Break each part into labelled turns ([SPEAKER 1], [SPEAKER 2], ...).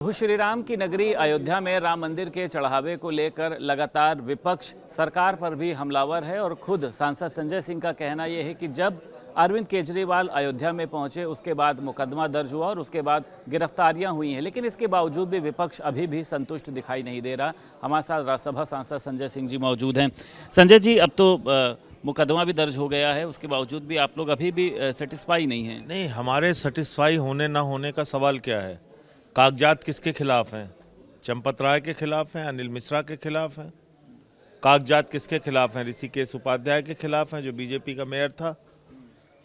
[SPEAKER 1] प्रभु श्री राम की नगरी अयोध्या में राम मंदिर के चढ़ावे को लेकर लगातार विपक्ष सरकार पर भी हमलावर है और खुद सांसद संजय सिंह का कहना यह है कि जब अरविंद केजरीवाल अयोध्या में पहुंचे उसके बाद मुकदमा दर्ज हुआ और उसके बाद गिरफ्तारियां हुई हैं, लेकिन इसके बावजूद भी विपक्ष अभी भी संतुष्ट दिखाई नहीं दे रहा। हमारे साथ राज्यसभा सांसद संजय सिंह जी मौजूद हैं। संजय जी, अब तो मुकदमा भी दर्ज हो गया है, उसके बावजूद भी आप लोग अभी भी सेटिस्फाई नहीं हैं?
[SPEAKER 2] नहीं, हमारे सेटिस्फाई होने ना होने का सवाल क्या है। कागजात किसके खिलाफ हैं? चंपत राय के खिलाफ हैं, अनिल मिश्रा के खिलाफ हैं। कागजात किसके खिलाफ हैं? ऋषिकेश उपाध्याय के खिलाफ हैं, जो बीजेपी का मेयर था।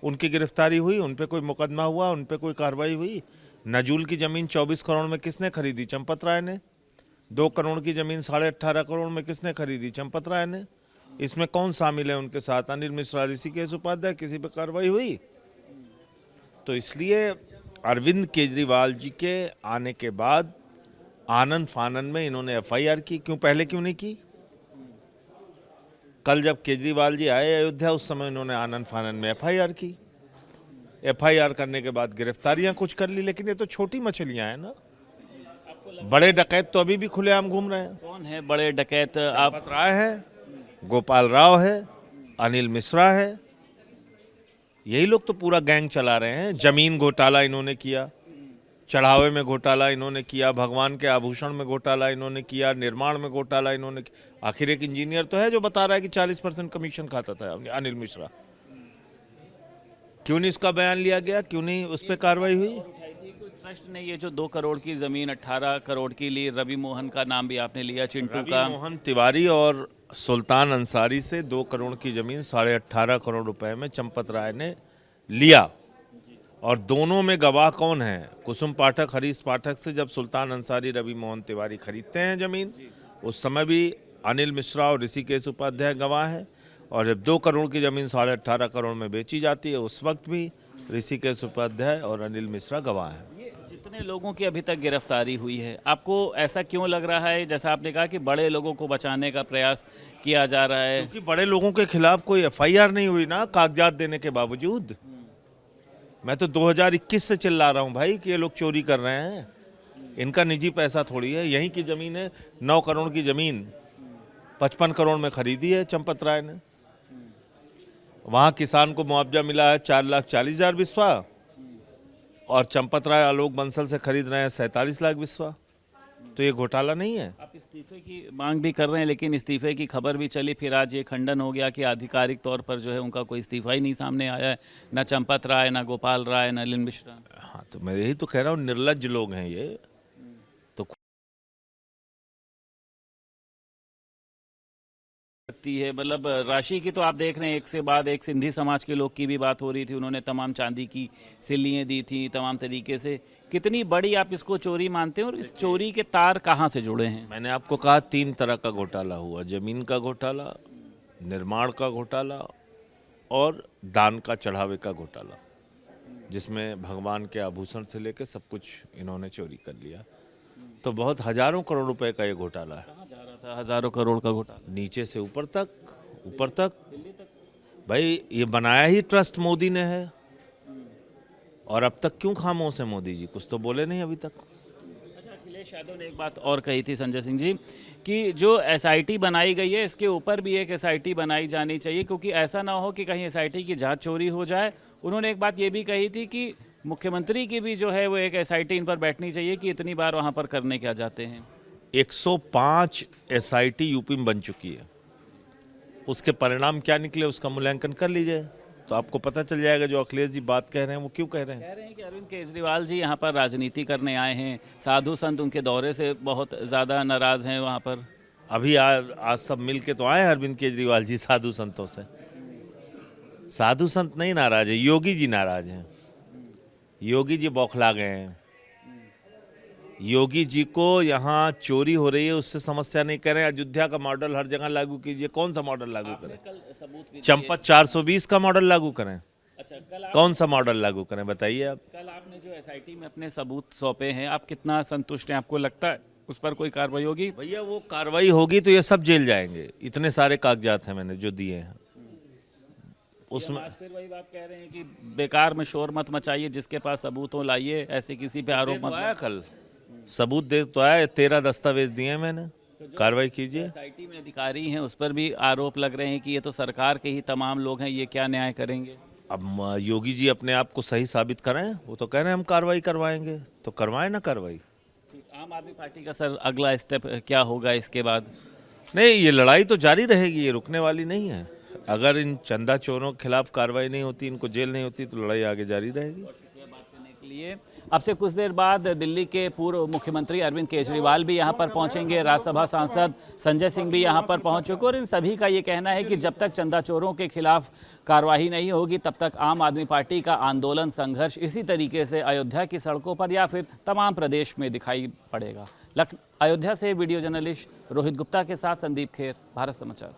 [SPEAKER 2] उनकी गिरफ्तारी हुई, उन पे कोई मुकदमा हुआ, उन पे कोई कार्रवाई हुई। नजूल की ज़मीन 24 करोड़ में किसने खरीदी? चंपत राय ने। 2 करोड़ की ज़मीन 18.5 करोड़ में किसने खरीदी? चंपत राय ने। इसमें कौन शामिल है उनके साथ? अनिल मिश्रा, ऋषिकेश उपाध्याय। किसी पे कार्रवाई हुई? तो इसलिए अरविंद केजरीवाल जी के आने के बाद आनन फानन में इन्होंने एफआईआर की। पहले क्यों नहीं की? कल जब केजरीवाल जी आए अयोध्या, उस समय इन्होंने आनन फानन में एफआईआर की। एफआईआर करने के बाद गिरफ्तारियां कुछ कर ली, लेकिन ये तो छोटी मछलियां हैं ना। बड़े डकैत तो अभी भी खुलेआम घूम रहे हैं।
[SPEAKER 1] कौन है बड़े डकैत? आप
[SPEAKER 2] राय है, गोपाल राव है, अनिल मिश्रा है। यही लोग तो पूरा गैंग चला रहे हैं। जमीन घोटाला इन्होंने किया, चढ़ावे में घोटाला इन्होंने किया, भगवान के आभूषण में घोटाला इन्होंने किया, निर्माण में घोटाला इन्होंने किया। आखिर एक इंजीनियर तो है जो बता रहा है कि 40% कमीशन खाता था अनिल मिश्रा। क्यों नहीं उसका बयान लिया गया? क्यों नहीं उस पर कार्रवाई हुई?
[SPEAKER 1] ट्रस्ट ने ये जो 2 करोड़ की जमीन 18 करोड़ की ली, रवि मोहन का नाम भी आपने लिया, चिंटू का।
[SPEAKER 2] रवि मोहन तिवारी और सुल्तान अंसारी से 2 करोड़ की जमीन 18.5 करोड़ रुपए में चंपत राय ने लिया। और दोनों में गवाह कौन है? कुसुम पाठक, हरीश पाठक से जब सुल्तान अंसारी, रवि मोहन तिवारी खरीदते हैं जमीन, उस समय भी अनिल मिश्रा और ऋषिकेश उपाध्याय गवाह है। और जब 2 करोड़ की जमीन 18.5 करोड़ में बेची जाती है, उस वक्त भी ऋषिकेश उपाध्याय और अनिल मिश्रा गवाह हैं।
[SPEAKER 1] जितने लोगों की अभी तक गिरफ्तारी हुई है, आपको ऐसा क्यों लग रहा है, जैसा आपने कहा कि बड़े लोगों को बचाने का प्रयास किया जा रहा है?
[SPEAKER 2] क्योंकि बड़े लोगों के खिलाफ कोई एफआईआर नहीं हुई ना, कागजात देने के बावजूद। मैं तो 2021 से चिल्ला रहा हूं भाई कि ये लोग चोरी कर रहे हैं। इनका निजी पैसा थोड़ी है। यहीं की जमीन है, 9 करोड़ की जमीन 55 करोड़ में खरीदी है चंपत राय ने। वहां किसान को मुआवजा मिला है 4,40,000 बिस्वा, और चंपत राय आलोक बंसल से खरीद रहे हैं 47 लाख बिस्वा। तो ये घोटाला नहीं है?
[SPEAKER 1] आप इस्तीफे की मांग भी कर रहे हैं, लेकिन इस्तीफे की खबर भी चली, फिर आज ये खंडन हो गया कि आधिकारिक तौर पर जो है उनका कोई इस्तीफा ही नहीं सामने आया है, ना चंपत राय, ना गोपाल राय, ना अनिल मिश्रा।
[SPEAKER 2] हाँ, तो मैं यही तो कह रहा हूँ, निर्लज्ज लोग हैं ये। तो
[SPEAKER 1] सकती है, मतलब राशि की तो आप देख रहे हैं, एक से बाद एक सिंधी समाज के लोग की भी बात हो रही थी, उन्होंने तमाम चांदी की सिल्लियाँ दी थी तमाम तरीके से। कितनी बड़ी आप इसको चोरी मानते हैं और इस चोरी के तार कहाँ से जुड़े हैं?
[SPEAKER 2] मैंने आपको कहा 3 तरह का घोटाला हुआ। जमीन का घोटाला, निर्माण का घोटाला और दान का, चढ़ावे का घोटाला, जिसमें भगवान के आभूषण से लेकर सब कुछ इन्होंने चोरी कर लिया। तो बहुत हजारों करोड़ रुपए का ये घोटाला है।
[SPEAKER 1] कहाँ जा रहा था हजारों करोड़ का घोटाला?
[SPEAKER 2] नीचे से ऊपर तक, ऊपर तक। भाई ये बनाया ही ट्रस्ट मोदी ने है। और अब तक क्यों खामोश है मोदी जी? कुछ तो बोले नहीं अभी तक।
[SPEAKER 1] अच्छा, अखिलेश यादव ने एक बात और कही थी संजय सिंह जी, कि जो एसआईटी बनाई गई है, इसके ऊपर भी एक एसआईटी बनाई जानी चाहिए, क्योंकि ऐसा ना हो कि कहीं एसआईटी की जांच चोरी हो जाए। उन्होंने एक बात ये भी कही थी कि मुख्यमंत्री की भी जो है वो एक एसआईटी इन पर बैठनी चाहिए कि इतनी बार वहाँ पर करने क्या जाते हैं।
[SPEAKER 2] 105 एसआईटी यूपी में बन चुकी है। उसके परिणाम क्या निकले उसका मूल्यांकन कर लीजिए, तो आपको पता चल जाएगा जो अखिलेश जी बात कह रहे हैं वो क्यों कह रहे हैं।
[SPEAKER 1] कह रहे हैं कि अरविंद केजरीवाल जी यहाँ पर राजनीति करने आए हैं, साधु संत उनके दौरे से बहुत ज़्यादा नाराज़ हैं वहाँ पर।
[SPEAKER 2] अभी आज सब मिल के तो आए हैं अरविंद केजरीवाल जी साधु संतों से। साधु संत नहीं नाराज है, योगी जी नाराज हैं। योगी जी बौखला गए हैं। योगी जी को यहाँ चोरी हो रही है उससे समस्या नहीं कर रहे हैं। अयोध्या का मॉडल हर जगह लागू कीजिए। कौन सा मॉडल लागू करें? चंपत 420 का मॉडल लागू करें?
[SPEAKER 1] अच्छा, कल
[SPEAKER 2] कौन सा मॉडल लागू करें बताइए आप।
[SPEAKER 1] कल आपने जो एसआईटी में अपने सबूत सौंपे हैं, आप कितना संतुष्ट हैं? आपको लगता है उस पर कोई कार्रवाई होगी?
[SPEAKER 2] भैया वो कार्रवाई होगी तो ये सब जेल जाएंगे। इतने सारे कागजात हैं मैंने जो दिए हैं उसमें।
[SPEAKER 1] आज फिर वही बात कह रहे हैं कि बेकार में शोर मत मचाइए, जिसके पास सबूत हो लाइए, ऐसे किसी पे आरोप मत
[SPEAKER 2] आया कल सबूत दे तो आया, 13 दस्तावेज दिए हैं मैंने, कार्रवाई कीजिए।
[SPEAKER 1] एसआईटी में अधिकारी हैं, उस पर भी आरोप लग रहे हैं कि ये तो सरकार के ही तमाम लोग हैं, ये क्या न्याय करेंगे?
[SPEAKER 2] अब योगी जी अपने आप को सही साबित कराएं, वो तो कह रहे हैं हम कार्रवाई करवाएंगे, तो करवाएं ना कार्रवाई।
[SPEAKER 1] आम आदमी पार्टी का सर अगला स्टेप क्या होगा इसके बाद?
[SPEAKER 2] नहीं, ये लड़ाई तो जारी रहेगी, ये रुकने वाली नहीं है। अगर इन चंदा चोरों के खिलाफ कार्रवाई नहीं होती, इनको जेल नहीं होती, तो लड़ाई आगे जारी रहेगी।
[SPEAKER 1] बात करने के लिए अब से कुछ देर बाद दिल्ली के पूर्व मुख्यमंत्री अरविंद केजरीवाल भी यहां पर पहुंचेंगे। राज्यसभा सांसद संजय सिंह भी यहां पर पहुंच चुके और इन सभी का ये कहना है कि जब तक चंदा चोरों के खिलाफ कार्रवाई नहीं होगी तब तक आम आदमी पार्टी का आंदोलन संघर्ष इसी तरीके से अयोध्या की सड़कों पर या फिर तमाम प्रदेश में दिखाई पड़ेगा। अयोध्या से वीडियो जर्नलिस्ट रोहित गुप्ता के साथ संदीप खेर, भारत समाचार।